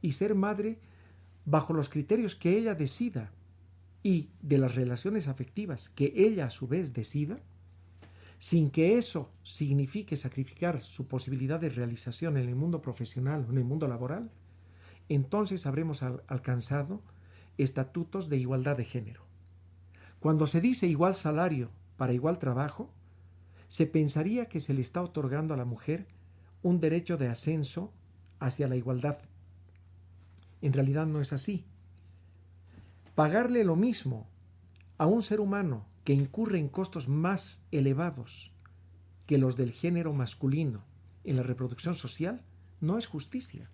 y ser madre bajo los criterios que ella decida y de las relaciones afectivas que ella a su vez decida, sin que eso signifique sacrificar su posibilidad de realización en el mundo profesional o en el mundo laboral, entonces habremos alcanzado estatutos de igualdad de género. Cuando se dice igual salario para igual trabajo, se pensaría que se le está otorgando a la mujer un derecho de ascenso hacia la igualdad. En realidad no es así. Pagarle lo mismo a un ser humano que incurre en costos más elevados que los del género masculino en la reproducción social no es justicia.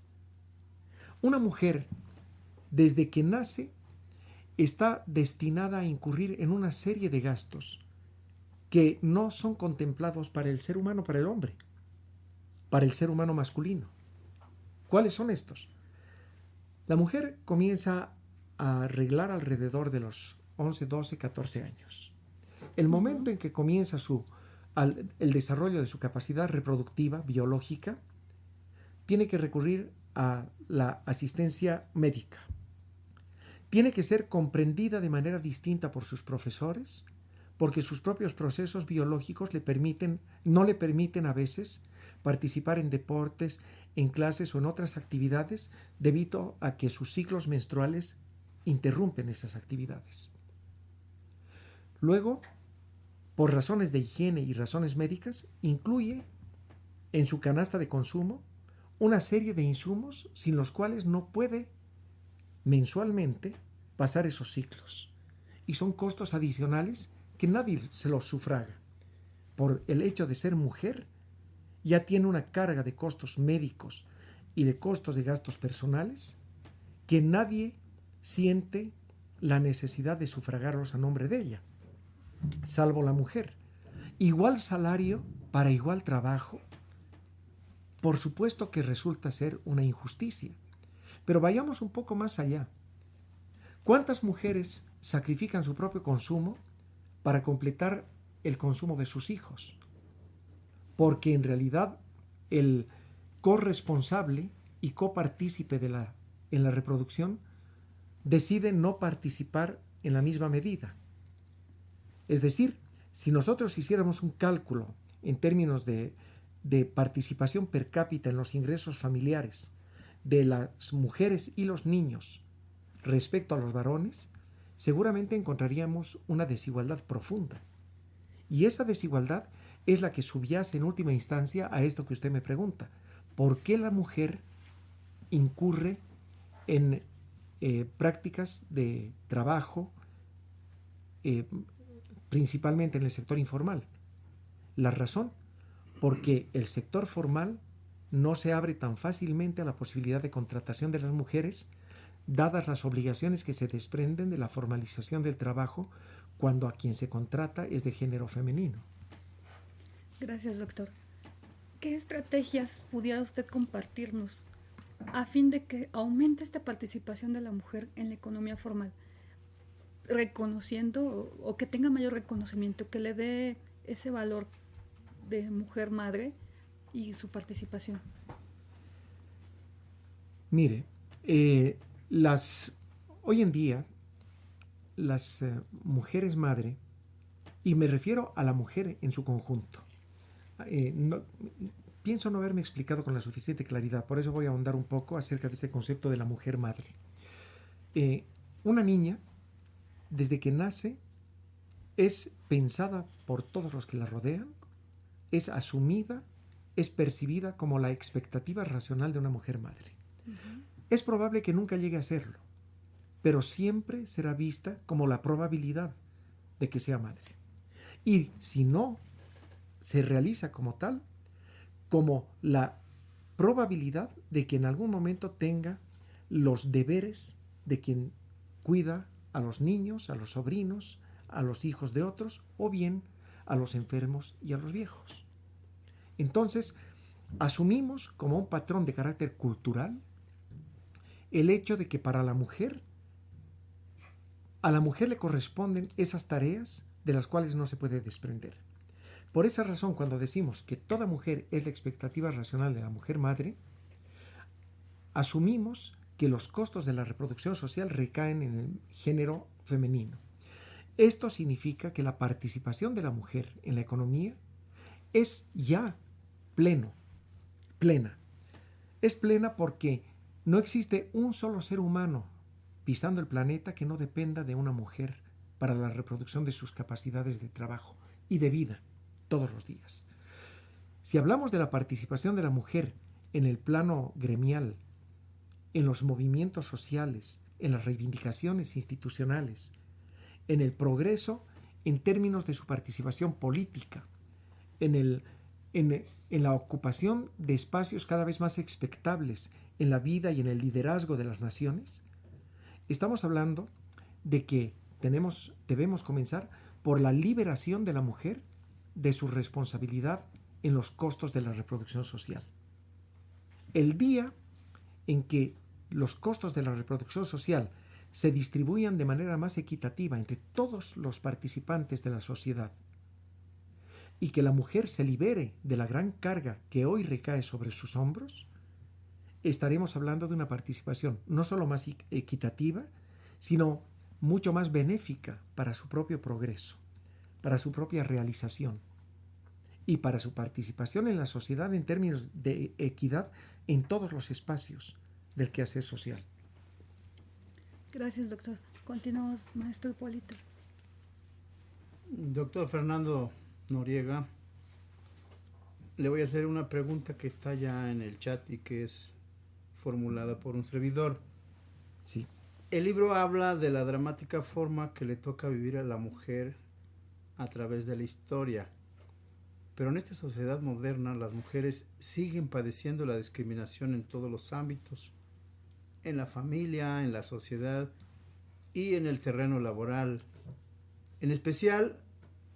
Una mujer, desde que nace, está destinada a incurrir en una serie de gastos que no son contemplados para el ser humano, para el hombre, para el ser humano masculino. ¿Cuáles son estos? La mujer comienza a arreglar alrededor de los 11, 12, 14 años. El momento en que comienza el desarrollo de su capacidad reproductiva, biológica, tiene que recurrir a la asistencia médica. Tiene que ser comprendida de manera distinta por sus profesores, porque sus propios procesos biológicos no le permiten a veces participar en deportes, en clases o en otras actividades debido a que sus ciclos menstruales interrumpen esas actividades. Luego, por razones de higiene y razones médicas, incluye en su canasta de consumo una serie de insumos sin los cuales no puede mensualmente pasar esos ciclos. Y son costos adicionales que nadie se los sufraga. Por el hecho de ser mujer, ya tiene una carga de costos médicos y de costos de gastos personales que nadie siente la necesidad de sufragarlos a nombre de ella, salvo la mujer. Igual salario para igual trabajo, por supuesto que resulta ser una injusticia. Pero vayamos un poco más allá. ¿Cuántas mujeres sacrifican su propio consumo para completar el consumo de sus hijos? Porque en realidad el corresponsable y copartícipe en la reproducción decide no participar en la misma medida. Es decir, si nosotros hiciéramos un cálculo en términos de participación per cápita en los ingresos familiares de las mujeres y los niños respecto a los varones, seguramente encontraríamos una desigualdad profunda. Y esa desigualdad es la que subyace en última instancia a esto que usted me pregunta. ¿Por qué la mujer incurre en prácticas de trabajo, principalmente en el sector informal? La razón, porque el sector formal no se abre tan fácilmente a la posibilidad de contratación de las mujeres, dadas las obligaciones que se desprenden de la formalización del trabajo cuando a quien se contrata es de género femenino. Gracias, doctor. ¿Qué estrategias pudiera usted compartirnos a fin de que aumente esta participación de la mujer en la economía formal, reconociendo o que tenga mayor reconocimiento, que le dé ese valor de mujer madre y su participación? Mire, hoy en día las mujeres madre, y me refiero a la mujer en su conjunto, pienso no haberme explicado con la suficiente claridad, por eso voy a ahondar un poco acerca de este concepto de la mujer madre. Una niña, desde que nace, es pensada por todos los que la rodean, es asumida, es percibida como la expectativa racional de una mujer madre. Uh-huh. Es probable que nunca llegue a serlo, pero siempre será vista como la probabilidad de que sea madre. Y si no se realiza como tal, como la probabilidad de que en algún momento tenga los deberes de quien cuida a los niños, a los sobrinos, a los hijos de otros, o bien a los enfermos y a los viejos. Entonces, asumimos como un patrón de carácter cultural el hecho de que a la mujer le corresponden esas tareas de las cuales no se puede desprender. Por esa razón, cuando decimos que toda mujer es la expectativa racional de la mujer madre, asumimos que los costos de la reproducción social recaen en el género femenino. Esto significa que la participación de la mujer en la economía es ya plena. Es plena porque no existe un solo ser humano pisando el planeta que no dependa de una mujer para la reproducción de sus capacidades de trabajo y de vida todos los días. Si hablamos de la participación de la mujer en el plano gremial, en los movimientos sociales, en las reivindicaciones institucionales, en el progreso en términos de su participación política, en la ocupación de espacios cada vez más expectables en la vida y en el liderazgo de las naciones, estamos hablando de que debemos comenzar por la liberación de la mujer de su responsabilidad en los costos de la reproducción social. El día en que los costos de la reproducción social se distribuyan de manera más equitativa entre todos los participantes de la sociedad y que la mujer se libere de la gran carga que hoy recae sobre sus hombros, estaremos hablando de una participación no solo más equitativa, sino mucho más benéfica para su propio progreso, para su propia realización y para su participación en la sociedad en términos de equidad en todos los espacios del quehacer social. Gracias, doctor. Continuamos, maestro Hipólito. Doctor Fernando Noriega, le voy a hacer una pregunta que está ya en el chat y que es formulada por un servidor. Sí. El libro habla de la dramática forma que le toca vivir a la mujer a través de la historia. Pero en esta sociedad moderna las mujeres siguen padeciendo la discriminación en todos los ámbitos, en la familia, en la sociedad y en el terreno laboral. En especial,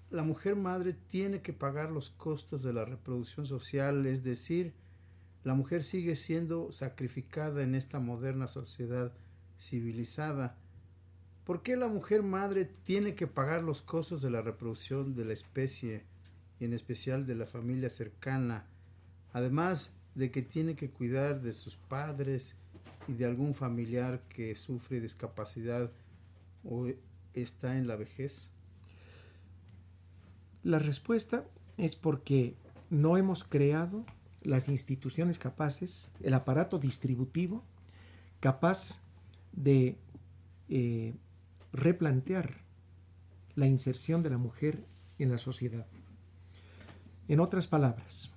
la mujer madre tiene que pagar los costos de la reproducción social, es decir, la mujer sigue siendo sacrificada en esta moderna sociedad civilizada. ¿Por qué la mujer madre tiene que pagar los costos de la reproducción de la especie y en especial de la familia cercana, además de que tiene que cuidar de sus padres y de algún familiar que sufre discapacidad o está en la vejez? La respuesta es porque no hemos creado las instituciones capaces, el aparato distributivo capaz de replantear la inserción de la mujer en la sociedad. En otras palabras,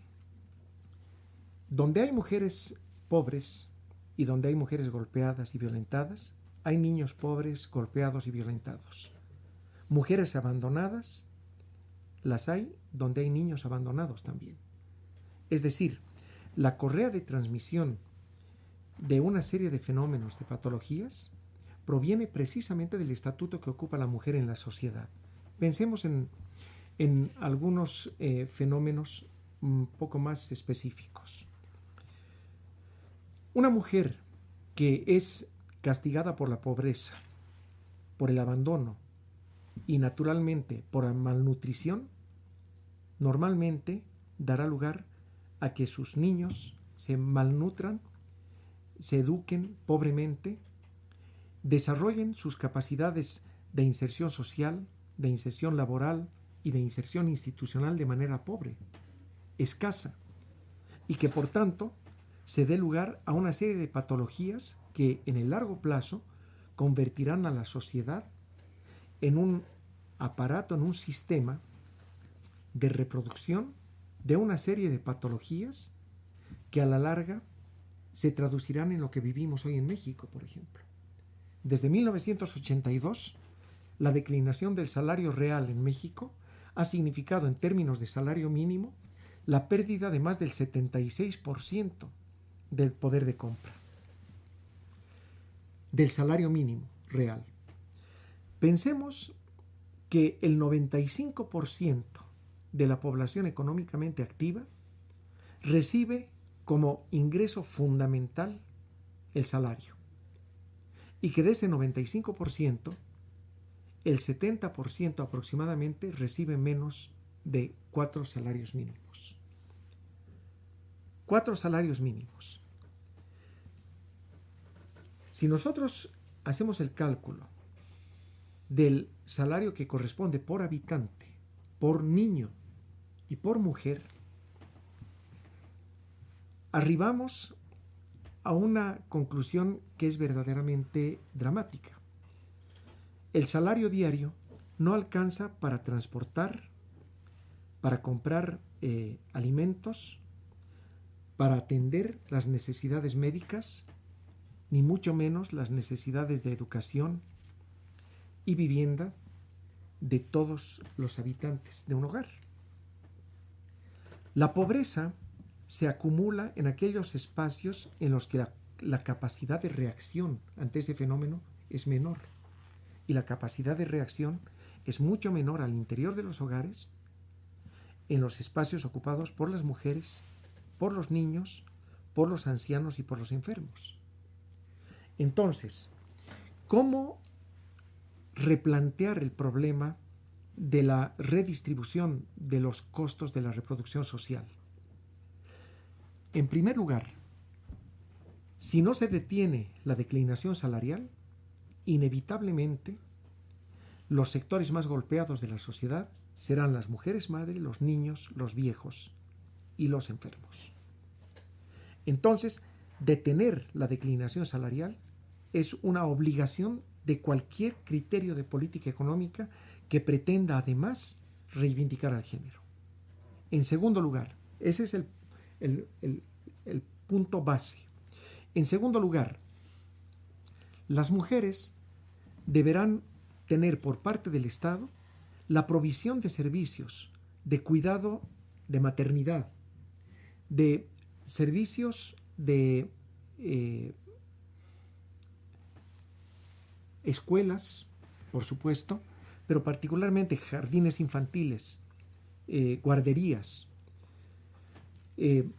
donde hay mujeres pobres y donde hay mujeres golpeadas y violentadas, hay niños pobres, golpeados y violentados. Mujeres abandonadas, las hay donde hay niños abandonados también. Es decir, la correa de transmisión de una serie de fenómenos, de patologías, proviene precisamente del estatuto que ocupa la mujer en la sociedad. Pensemos en algunos fenómenos un poco más específicos. Una mujer que es castigada por la pobreza, por el abandono y naturalmente por la malnutrición, normalmente dará lugar a que sus niños se malnutran, se eduquen pobremente, desarrollen sus capacidades de inserción social, de inserción laboral y de inserción institucional de manera pobre, escasa, y que por tanto se dé lugar a una serie de patologías que en el largo plazo convertirán a la sociedad en un aparato, en un sistema de reproducción de una serie de patologías que a la larga se traducirán en lo que vivimos hoy en México, por ejemplo. Desde 1982, la declinación del salario real en México ha significado en términos de salario mínimo la pérdida de más del 76% del poder de compra, del salario mínimo real. Pensemos que el 95% de la población económicamente activa recibe como ingreso fundamental el salario y que de ese 95%, el 70% aproximadamente recibe menos de 4 salarios mínimos. 4 salarios mínimos. Si nosotros hacemos el cálculo del salario que corresponde por habitante, por niño y por mujer, arribamos a una conclusión que es verdaderamente dramática. El salario diario no alcanza para transportar, para comprar alimentos, para atender las necesidades médicas, ni mucho menos las necesidades de educación y vivienda de todos los habitantes de un hogar. La pobreza se acumula en aquellos espacios en los que la capacidad de reacción ante ese fenómeno es menor. Y la capacidad de reacción es mucho menor al interior de los hogares, en los espacios ocupados por las mujeres, por los niños, por los ancianos y por los enfermos. Entonces, ¿cómo replantear el problema de la redistribución de los costos de la reproducción social? En primer lugar, si no se detiene la declinación salarial, inevitablemente los sectores más golpeados de la sociedad serán las mujeres madre, los niños, los viejos y los enfermos. Entonces, detener la declinación salarial es una obligación de cualquier criterio de política económica que pretenda además reivindicar al género. En segundo lugar, ese es el punto base. En segundo lugar, las mujeres deberán tener por parte del Estado la provisión de servicios de cuidado de maternidad, de servicios de escuelas, por supuesto, pero particularmente jardines infantiles, guarderías,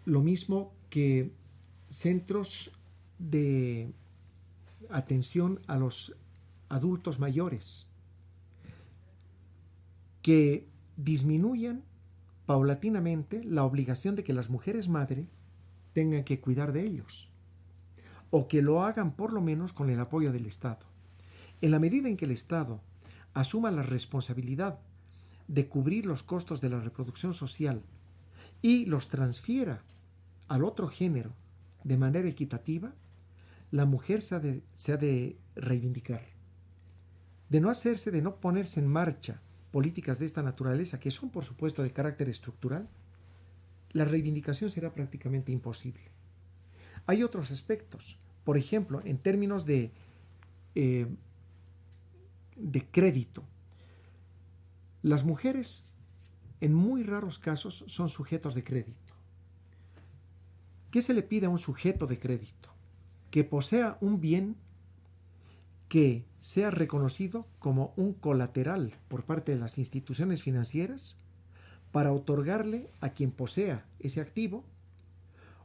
lo mismo que centros de atención a los adultos mayores, que disminuyan paulatinamente la obligación de que las mujeres madre tengan que cuidar de ellos, o que lo hagan por lo menos con el apoyo del Estado. En la medida en que el Estado asuma la responsabilidad de cubrir los costos de la reproducción social y los transfiera al otro género de manera equitativa, la mujer se ha de reivindicar. De no hacerse, de no ponerse en marcha políticas de esta naturaleza, que son por supuesto de carácter estructural, la reivindicación será prácticamente imposible. Hay otros aspectos, por ejemplo, en términos de crédito. Las mujeres, en muy raros casos, son sujetos de crédito. ¿Qué se le pide a un sujeto de crédito? Que posea un bien que sea reconocido como un colateral por parte de las instituciones financieras para otorgarle a quien posea ese activo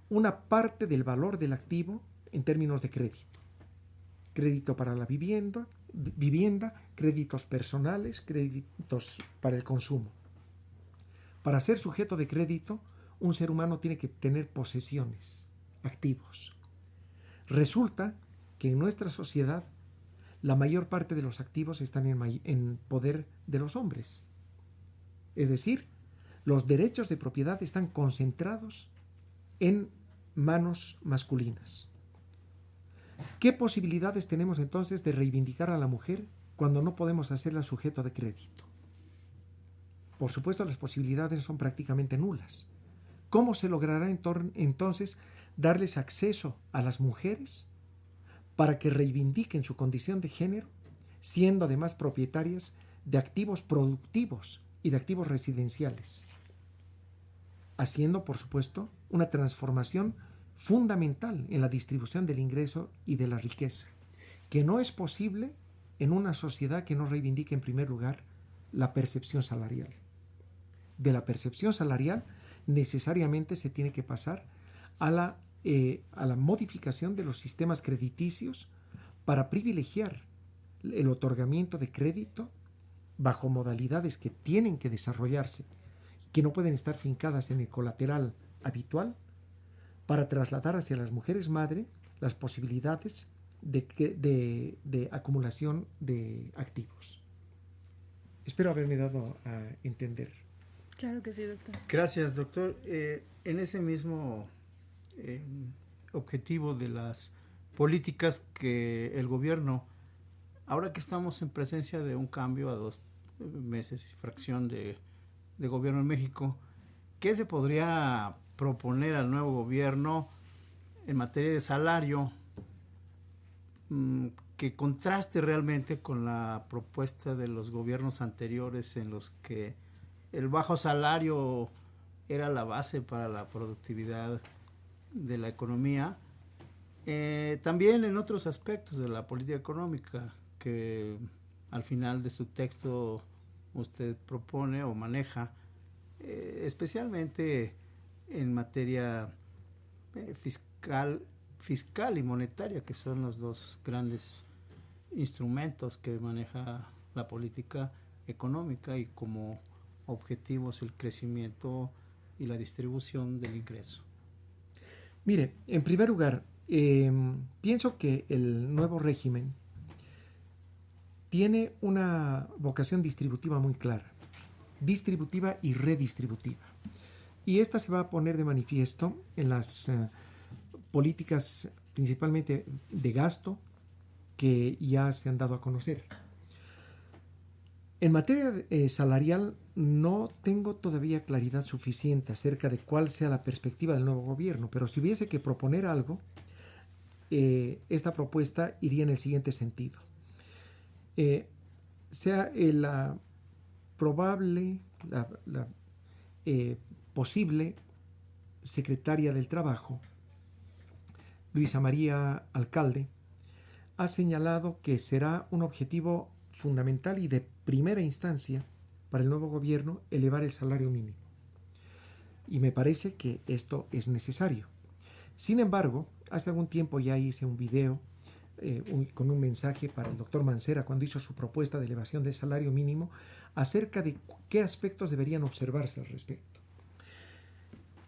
una parte del valor del activo en términos de crédito. Crédito para la vivienda, créditos personales, créditos para el consumo. Para ser sujeto de crédito, un ser humano tiene que tener posesiones, activos. Resulta que en nuestra sociedad la mayor parte de los activos están en poder de los hombres. Es decir, los derechos de propiedad están concentrados en manos masculinas. ¿Qué posibilidades tenemos entonces de reivindicar a la mujer cuando no podemos hacerla sujeto de crédito? Por supuesto, las posibilidades son prácticamente nulas. ¿Cómo se logrará entonces darles acceso a las mujeres para que reivindiquen su condición de género, siendo además propietarias de activos productivos y de activos residenciales? Haciendo, por supuesto, una transformación fundamental en la distribución del ingreso y de la riqueza, que no es posible en una sociedad que no reivindique en primer lugar la percepción salarial. De la percepción salarial necesariamente se tiene que pasar a la modificación de los sistemas crediticios para privilegiar el otorgamiento de crédito bajo modalidades que tienen que desarrollarse, que no pueden estar fincadas en el colateral habitual, para trasladar hacia las mujeres madre las posibilidades de acumulación de activos. Espero haberme dado a entender. Claro que sí, doctor. Gracias, doctor. En ese mismo objetivo de las políticas que el gobierno, ahora que estamos en presencia de un cambio a 2 meses y fracción de gobierno en México, ¿qué se podría proponer al nuevo gobierno en materia de salario que contraste realmente con la propuesta de los gobiernos anteriores, en los que el bajo salario era la base para la productividad de la economía? También en otros aspectos de la política económica que al final de su texto usted propone o maneja, especialmente en materia fiscal y monetaria, que son los dos grandes instrumentos que maneja la política económica, y como objetivos el crecimiento y la distribución del ingreso. Mire, en primer lugar, pienso que el nuevo régimen tiene una vocación distributiva muy clara, distributiva y redistributiva. Y esta se va a poner de manifiesto en las políticas principalmente de gasto que ya se han dado a conocer. En materia salarial no tengo todavía claridad suficiente acerca de cuál sea la perspectiva del nuevo gobierno, pero si hubiese que proponer algo, esta propuesta iría en el siguiente sentido. Sea la probable, la posible secretaria del Trabajo, Luisa María Alcalde, ha señalado que será un objetivo fundamental y de primera instancia para el nuevo gobierno elevar el salario mínimo. Y me parece que esto es necesario. Sin embargo, hace algún tiempo ya hice un video con un mensaje para el doctor Mancera cuando hizo su propuesta de elevación del salario mínimo acerca de qué aspectos deberían observarse al respecto.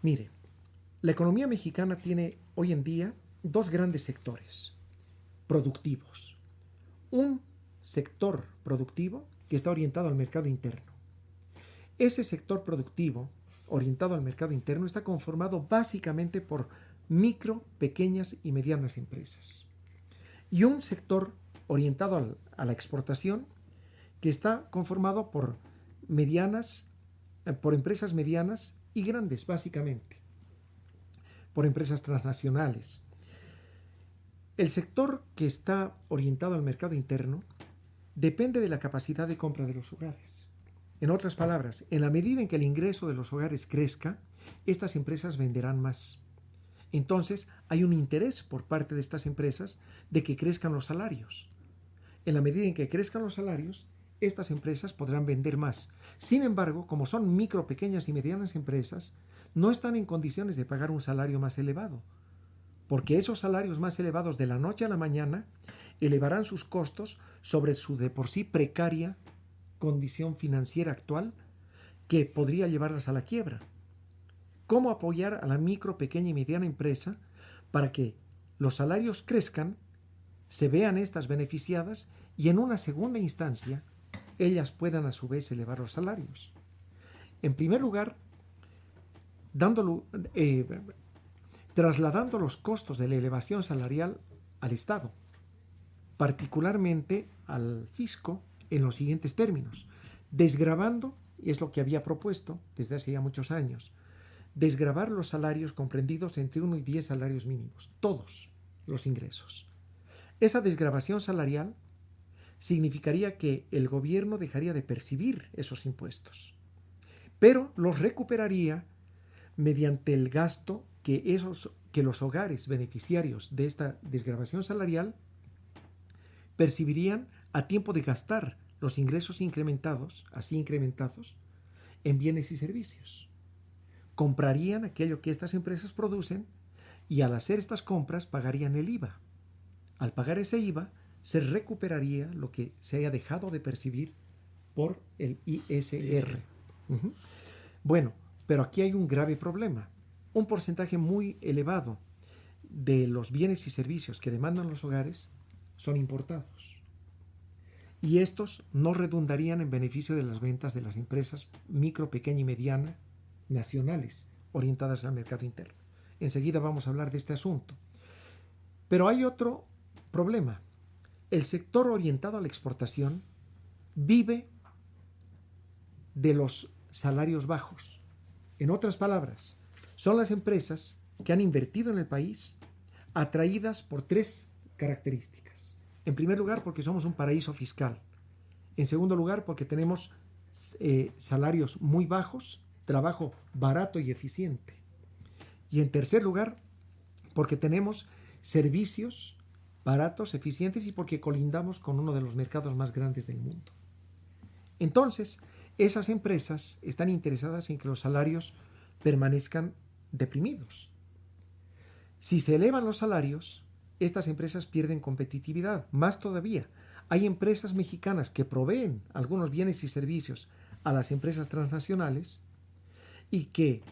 Mire, la economía mexicana tiene hoy en día 2 grandes sectores productivos. Un sector productivo que está orientado al mercado interno. Ese sector productivo orientado al mercado interno está conformado básicamente por micro, pequeñas y medianas empresas. Y un sector orientado a la exportación que está conformado por empresas medianas y grandes, básicamente, por empresas transnacionales. El sector que está orientado al mercado interno depende de la capacidad de compra de los hogares. En otras palabras, en la medida en que el ingreso de los hogares crezca, estas empresas venderán más. Entonces, hay un interés por parte de estas empresas de que crezcan los salarios. En la medida en que crezcan los salarios, estas empresas podrán vender más. Sin embargo, como son micro, pequeñas y medianas empresas, no están en condiciones de pagar un salario más elevado, porque esos salarios más elevados de la noche a la mañana elevarán sus costos sobre su de por sí precaria condición financiera actual, que podría llevarlas a la quiebra. ¿Cómo apoyar a la micro, pequeña y mediana empresa para que los salarios crezcan, se vean estas beneficiadas y en una segunda instancia ellas puedan a su vez elevar los salarios? En primer lugar, trasladando los costos de la elevación salarial al Estado, particularmente al fisco, en los siguientes términos: desgravando, y es lo que había propuesto desde hace ya muchos años, desgravar los salarios comprendidos entre 1 y 10 salarios mínimos, todos los ingresos. Esa desgravación salarial significaría que el gobierno dejaría de percibir esos impuestos, pero los recuperaría mediante el gasto que los hogares beneficiarios de esta desgravación salarial percibirían a tiempo de gastar los ingresos incrementados en bienes y servicios. Comprarían aquello que estas empresas producen y al hacer estas compras pagarían el IVA. Al pagar ese IVA se recuperaría lo que se haya dejado de percibir por el ISR. Uh-huh. Bueno, pero aquí hay un grave problema. Un porcentaje muy elevado de los bienes y servicios que demandan los hogares son importados. Y estos no redundarían en beneficio de las ventas de las empresas micro, pequeña y mediana nacionales orientadas al mercado interno. Enseguida vamos a hablar de este asunto. Pero hay otro problema. El sector orientado a la exportación vive de los salarios bajos. En otras palabras, son las empresas que han invertido en el país atraídas por tres características. En primer lugar, porque somos un paraíso fiscal. En segundo lugar, porque tenemos salarios muy bajos, trabajo barato y eficiente. Y en tercer lugar, porque tenemos servicios baratos, eficientes y porque colindamos con uno de los mercados más grandes del mundo. Entonces, esas empresas están interesadas en que los salarios permanezcan deprimidos. Si se elevan los salarios, estas empresas pierden competitividad. Más todavía, hay empresas mexicanas que proveen algunos bienes y servicios a las empresas transnacionales y que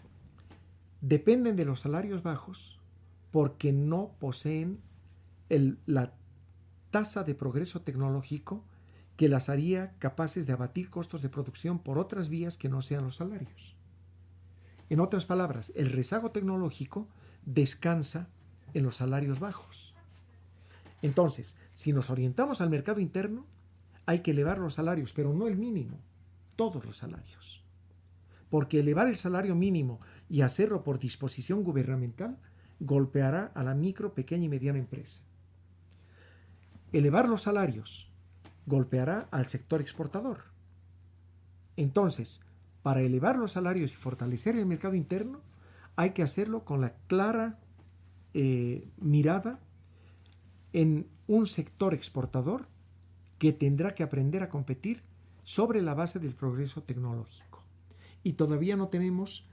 dependen de los salarios bajos porque no poseen la tasa de progreso tecnológico que las haría capaces de abatir costos de producción por otras vías que no sean los salarios. En otras palabras, el rezago tecnológico descansa en los salarios bajos. Entonces, si nos orientamos al mercado interno, hay que elevar los salarios, pero no el mínimo, todos los salarios. Porque elevar el salario mínimo y hacerlo por disposición gubernamental golpeará a la micro, pequeña y mediana empresa. Elevar los salarios golpeará al sector exportador. Entonces, para elevar los salarios y fortalecer el mercado interno, hay que hacerlo con la clara mirada en un sector exportador que tendrá que aprender a competir sobre la base del progreso tecnológico. Y todavía no tenemos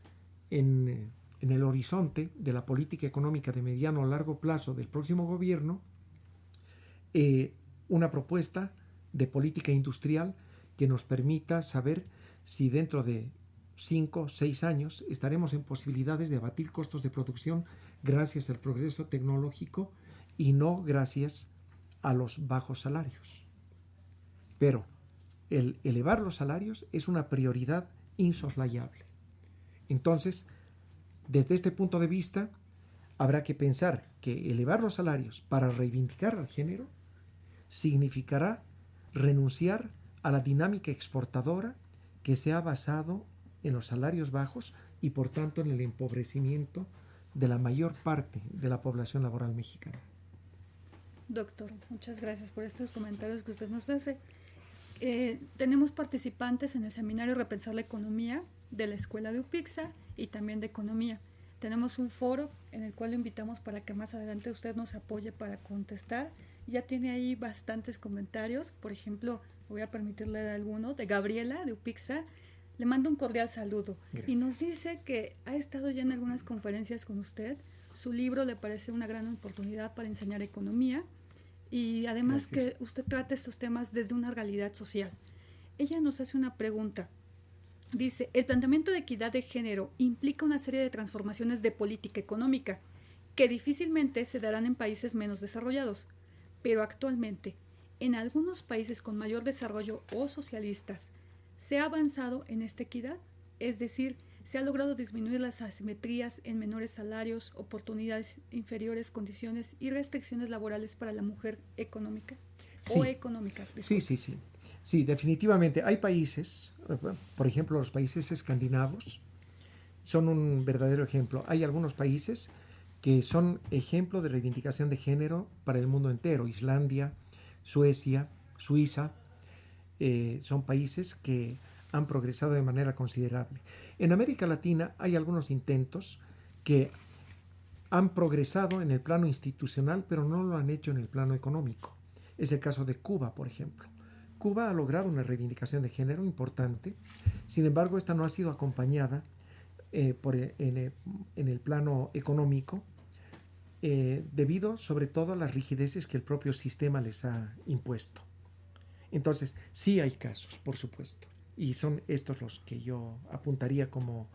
en el horizonte de la política económica de mediano o largo plazo del próximo gobierno una propuesta de política industrial que nos permita saber si dentro de 5 o 6 años estaremos en posibilidades de abatir costos de producción gracias al progreso tecnológico y no gracias a los bajos salarios. Pero el elevar los salarios es una prioridad insoslayable. Entonces, desde este punto de vista, habrá que pensar que elevar los salarios para reivindicar al género significará renunciar a la dinámica exportadora que se ha basado en los salarios bajos y por tanto en el empobrecimiento de la mayor parte de la población laboral mexicana. Doctor, muchas gracias por estos comentarios que usted nos hace. Tenemos participantes en el seminario Repensar la Economía de la Escuela de UPIXA y también de Economía. Tenemos un foro en el cual lo invitamos para que más adelante usted nos apoye para contestar. Ya tiene ahí bastantes comentarios. Por ejemplo, voy a permitirle leer alguno de Gabriela de UPIXA. Le mando un cordial saludo. Gracias. Y nos dice que ha estado ya en algunas conferencias con usted. Su libro le parece una gran oportunidad para enseñar economía y además Gracias. Que usted trata estos temas desde una realidad social. Ella nos hace una pregunta. Dice, el planteamiento de equidad de género implica una serie de transformaciones de política económica que difícilmente se darán en países menos desarrollados, pero actualmente, en algunos países con mayor desarrollo o socialistas, ¿se ha avanzado en esta equidad? Es decir, ¿se ha logrado disminuir las asimetrías en menores salarios, oportunidades inferiores, condiciones y restricciones laborales para la mujer económica? Sí. O económica. Sí. Sí, definitivamente. Hay países, por ejemplo, los países escandinavos son un verdadero ejemplo. Hay algunos países que son ejemplo de reivindicación de género para el mundo entero. Islandia, Suecia, Suiza, son países que han progresado de manera considerable. En América Latina hay algunos intentos que han progresado en el plano institucional, pero no lo han hecho en el plano económico. Es el caso de Cuba, por ejemplo. Cuba ha logrado una reivindicación de género importante, sin embargo, esta no ha sido acompañada en el plano económico, debido sobre todo a las rigideces que el propio sistema les ha impuesto. Entonces, sí hay casos, por supuesto, y son estos los que yo apuntaría como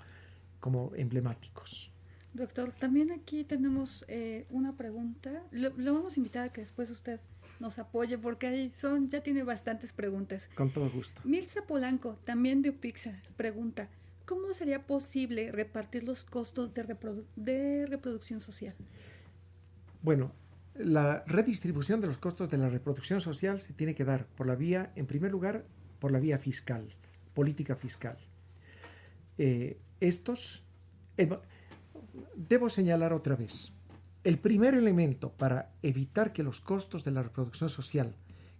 emblemáticos. Doctor, también aquí tenemos una pregunta. Lo vamos a invitar a que después usted nos apoye porque ahí ya tiene bastantes preguntas. Con todo gusto. Milza Polanco, también de UPICSA, pregunta, ¿cómo sería posible repartir los costos de reproducción social? Bueno, la redistribución de los costos de la reproducción social se tiene que dar por la vía, en primer lugar, por la vía fiscal, política fiscal. Debo señalar otra vez, el primer elemento para evitar que los costos de la reproducción social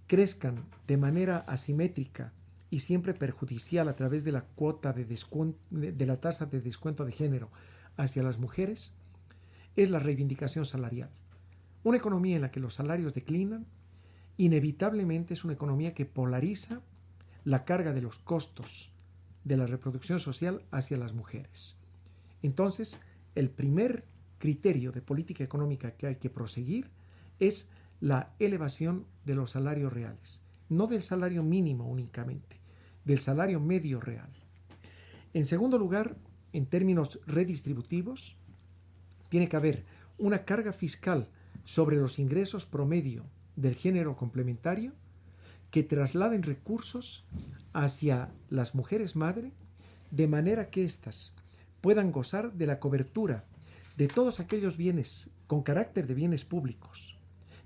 crezcan de manera asimétrica y siempre perjudicial a través de la cuota de la tasa de descuento de género hacia las mujeres es la reivindicación salarial. Una economía en la que los salarios declinan inevitablemente es una economía que polariza la carga de los costos de la reproducción social hacia las mujeres. Entonces, el primer criterio de política económica que hay que proseguir es la elevación de los salarios reales, no del salario mínimo únicamente, del salario medio real. En segundo lugar, en términos redistributivos, tiene que haber una carga fiscal sobre los ingresos promedio del género complementario que trasladen recursos hacia las mujeres madre de manera que éstas puedan gozar de la cobertura de todos aquellos bienes con carácter de bienes públicos,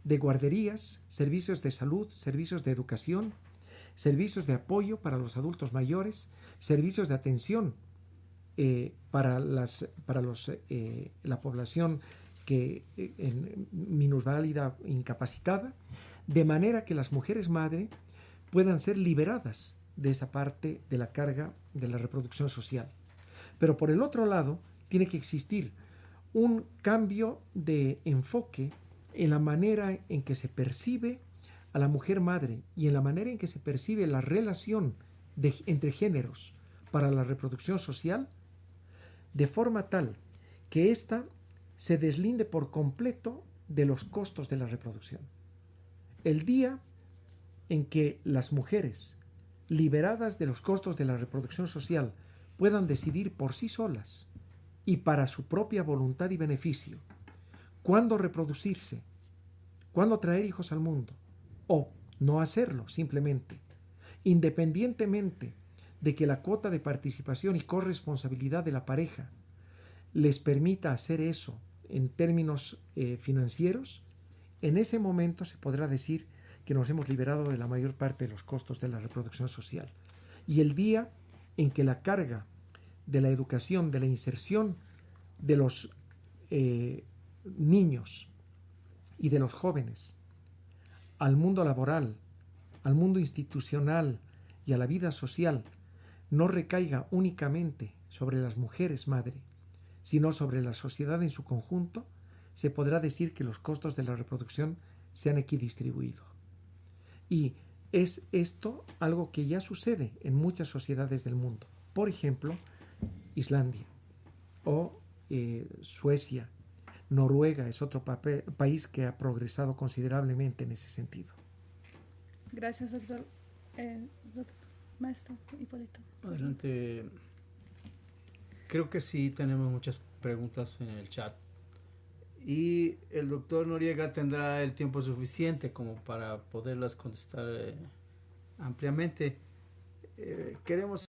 de guarderías, servicios de salud, servicios de educación, servicios de apoyo para los adultos mayores, servicios de atención para la población en minusválida incapacitada, de manera que las mujeres madre puedan ser liberadas de esa parte de la carga de la reproducción social. Pero por el otro lado, tiene que existir un cambio de enfoque en la manera en que se percibe a la mujer madre y en la manera en que se percibe la relación entre géneros para la reproducción social, de forma tal que ésta se deslinde por completo de los costos de la reproducción. El día en que las mujeres, liberadas de los costos de la reproducción social, puedan decidir por sí solas y para su propia voluntad y beneficio cuándo reproducirse, cuándo traer hijos al mundo o no hacerlo simplemente, independientemente de que la cuota de participación y corresponsabilidad de la pareja les permita hacer eso en términos financieros, en ese momento se podrá decir que nos hemos liberado de la mayor parte de los costos de la reproducción social. Y el día en que la carga de la educación, de la inserción de los niños y de los jóvenes al mundo laboral, al mundo institucional y a la vida social no recaiga únicamente sobre las mujeres madre, sino sobre la sociedad en su conjunto, se podrá decir que los costos de la reproducción se han equidistribuido. Y es esto algo que ya sucede en muchas sociedades del mundo. Por ejemplo, Islandia o Suecia, Noruega es otro país que ha progresado considerablemente en ese sentido. Gracias, doctor. Maestro Hipólito. Adelante. Creo que sí tenemos muchas preguntas en el chat y el doctor Noriega tendrá el tiempo suficiente como para poderlas contestar ampliamente. Queremos